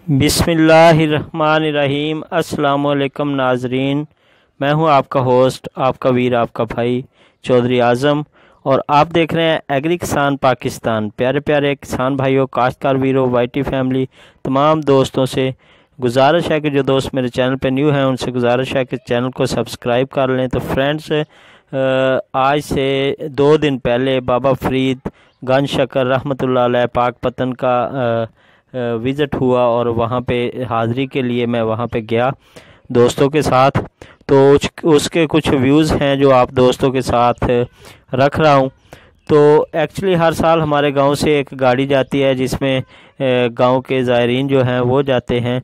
بسم اللہ الرحمن الرحیم۔ السلام علیکم ناظرین، میں ہوں آپ کا ہوسٹ، آپ کا ویر، آپ کا بھائی چودھری اعظم، اور آپ دیکھ رہے ہیں ایگری کسان پاکستان۔ پیارے پیارے کسان بھائیوں، کاشتکار ویروں، وائی ٹی فیملی، تمام دوستوں سے گزارش ہے کہ جو دوست میرے چینل پہ نیو ہیں ان سے گزارش ہے کہ چینل کو سبسکرائب کر لیں۔ تو فرینڈز، آج سے 2 دن پہلے بابا فرید گن شکر رحمۃ اللہ علیہ پاکپتن کا وزٹ ہوا، اور وہاں پہ حاضری کے لیے میں وہاں پہ گیا دوستوں کے ساتھ۔ تو اس کے کچھ ویوز ہیں جو آپ دوستوں کے ساتھ رکھ رہا ہوں۔ تو ایکچولی ہر سال ہمارے گاؤں سے ایک گاڑی جاتی ہے جس میں گاؤں کے زائرین جو ہیں وہ جاتے ہیں۔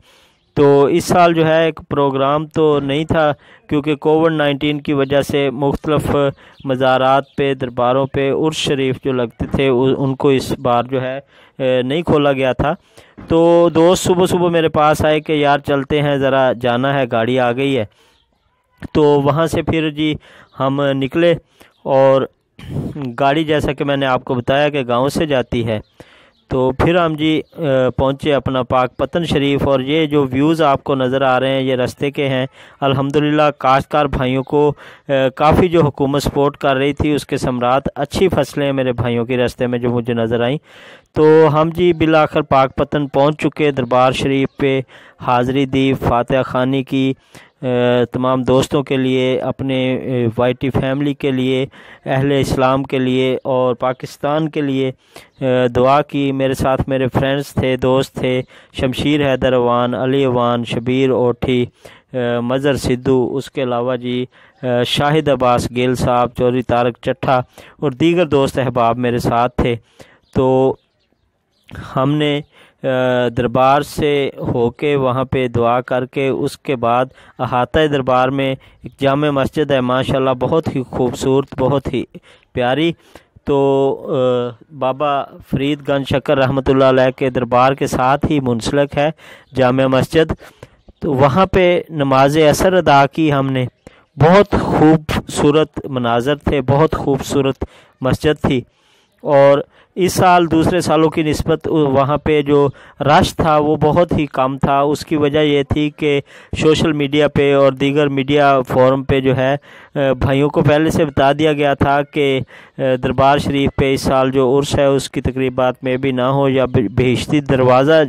تو اس سال جو ہے ایک پروگرام تو نہیں تھا، کیونکہ کووڈ-19 کی وجہ سے مختلف مزارات پہ، درباروں پہ عرس شریف جو لگتے تھے ان کو اس بار جو ہے نہیں کھولا گیا تھا۔ تو دوست صبح صبح میرے پاس آئے کہ یار چلتے ہیں، ذرا جانا ہے، گاڑی آ گئی ہے۔ تو وہاں سے پھر جی ہم نکلے، اور گاڑی جیسا کہ میں نے آپ کو بتایا کہ گاؤں سے جاتی ہے۔ تو پھر ہم جی پہنچے اپنا پاکپتن شریف، اور یہ جو ویوز آپ کو نظر آ رہے ہیں یہ رستے کے ہیں۔ الحمدللہ کاشتکار بھائیوں کو کافی جو حکومت سپورٹ کر رہی تھی اس کے ثمرات، اچھی فصلیں میرے بھائیوں کے رستے میں جو مجھے نظر آئیں۔ تو ہم جی بالآخر پاکپتن پہنچ چکے، دربار شریف پہ حاضری دی، فاتحہ خوانی کی، تمام دوستوں کے لیے، اپنے وائی ٹی فیملی کے لیے، اہل اسلام کے لیے اور پاکستان کے لیے دعا کی۔ میرے ساتھ میرے فرینڈز تھے، دوست تھے، شمشیر حیدر اوان، علی اوان، شبیر اوٹھی، مظہر سدھو، اس کے علاوہ جی شاہد عباس گیل صاحب، چودھری طارق چٹھا اور دیگر دوست احباب میرے ساتھ تھے۔ تو ہم نے دربار سے ہو کے وہاں پہ دعا کر کے، اس کے بعد احاطہ دربار میں ایک جامع مسجد ہے، ماشاءاللہ بہت ہی خوبصورت، بہت ہی پیاری۔ تو بابا فرید گن شکر رحمۃ اللہ علیہ کے دربار کے ساتھ ہی منسلک ہے جامع مسجد۔ تو وہاں پہ نماز عصر ادا کی ہم نے، بہت خوبصورت مناظر تھے، بہت خوبصورت مسجد تھی۔ اور اس سال دوسرے سالوں کی نسبت وہاں پہ جو رش تھا وہ بہت ہی کم تھا۔ اس کی وجہ یہ تھی کہ سوشل میڈیا پہ اور دیگر میڈیا فورم پہ جو ہے بھائیوں کو پہلے سے بتا دیا گیا تھا کہ دربار شریف پہ اس سال جو عرس ہے اس کی تقریبات میں بھی نہ ہو، یا بہشتی دروازہ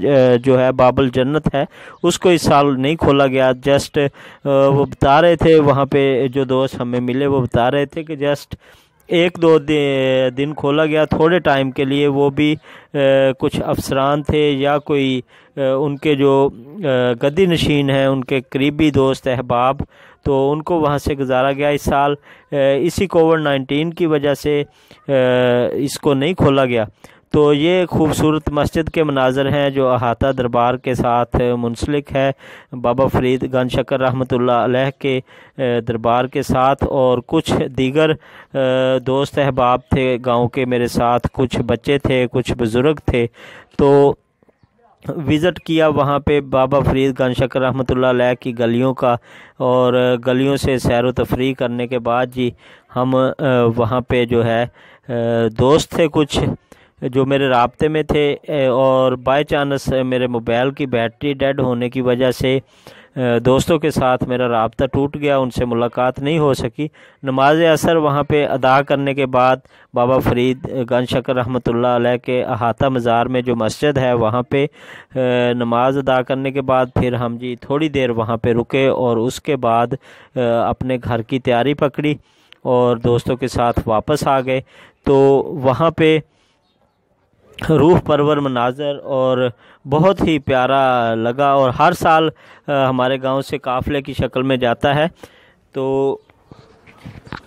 جو ہے باب الجنت ہے اس کو اس سال نہیں کھولا گیا۔ جسٹ وہ بتا رہے تھے، وہاں پہ جو دوست ہمیں ملے وہ بتا رہے تھے کہ جسٹ 1-2 دن کھولا گیا، تھوڑے ٹائم کے لیے، وہ بھی کچھ افسران تھے یا کوئی ان کے جو گدی نشین ہیں، ان کے قریبی دوست احباب، تو ان کو وہاں سے گزارا گیا۔ اس سال اسی کووڈ-19 کی وجہ سے اس کو نہیں کھولا گیا۔ تو یہ خوبصورت مسجد کے مناظر ہیں جو احاطہ دربار کے ساتھ منسلک ہے بابا فرید گن شکر رحمۃ اللہ علیہ کے دربار کے ساتھ، اور کچھ دیگر دوست احباب تھے گاؤں کے میرے ساتھ، کچھ بچے تھے، کچھ بزرگ تھے۔ تو وزٹ کیا وہاں پہ بابا فرید گن شکر رحمۃ اللہ علیہ کی گلیوں کا، اور گلیوں سے سیر و تفریح کرنے کے بعد جی ہم وہاں پہ جو ہے دوست تھے کچھ جو میرے رابطے میں تھے، اور بائی چانس میرے موبائل کی بیٹری ڈیڈ ہونے کی وجہ سے دوستوں کے ساتھ میرا رابطہ ٹوٹ گیا، ان سے ملاقات نہیں ہو سکی۔ نماز عصر وہاں پہ ادا کرنے کے بعد بابا فرید گن شکر رحمۃ اللہ علیہ کے احاطہ مزار میں جو مسجد ہے وہاں پہ نماز ادا کرنے کے بعد پھر ہم جی تھوڑی دیر وہاں پہ رکے، اور اس کے بعد اپنے گھر کی تیاری پکڑی اور دوستوں کے ساتھ واپس آ گئے۔ تو وہاں پہ روح پرور مناظر اور بہت ہی پیارا لگا، اور ہر سال ہمارے گاؤں سے قافلے کی شکل میں جاتا ہے۔ تو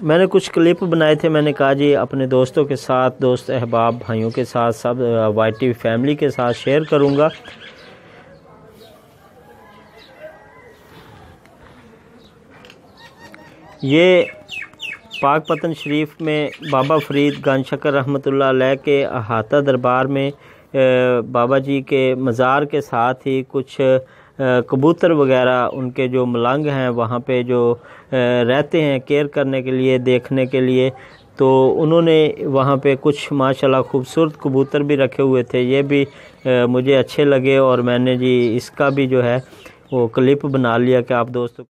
میں نے کچھ کلپ بنائے تھے، میں نے کہا جی اپنے دوستوں کے ساتھ، دوست احباب بھائیوں کے ساتھ، سب وائی ٹی فیملی کے ساتھ شیئر کروں گا۔ یہ پاکپتن شریف میں بابا فرید گن شکر رحمۃ اللہ علیہ کے احاطہ دربار میں بابا جی کے مزار کے ساتھ ہی کچھ کبوتر وغیرہ، ان کے جو ملنگ ہیں وہاں پہ جو رہتے ہیں کیئر کرنے کے لیے، دیکھنے کے لیے، تو انہوں نے وہاں پہ کچھ ماشاءاللہ خوبصورت کبوتر بھی رکھے ہوئے تھے، یہ بھی مجھے اچھے لگے، اور میں نے جی اس کا بھی جو ہے وہ کلپ بنا لیا کہ آپ دوستوں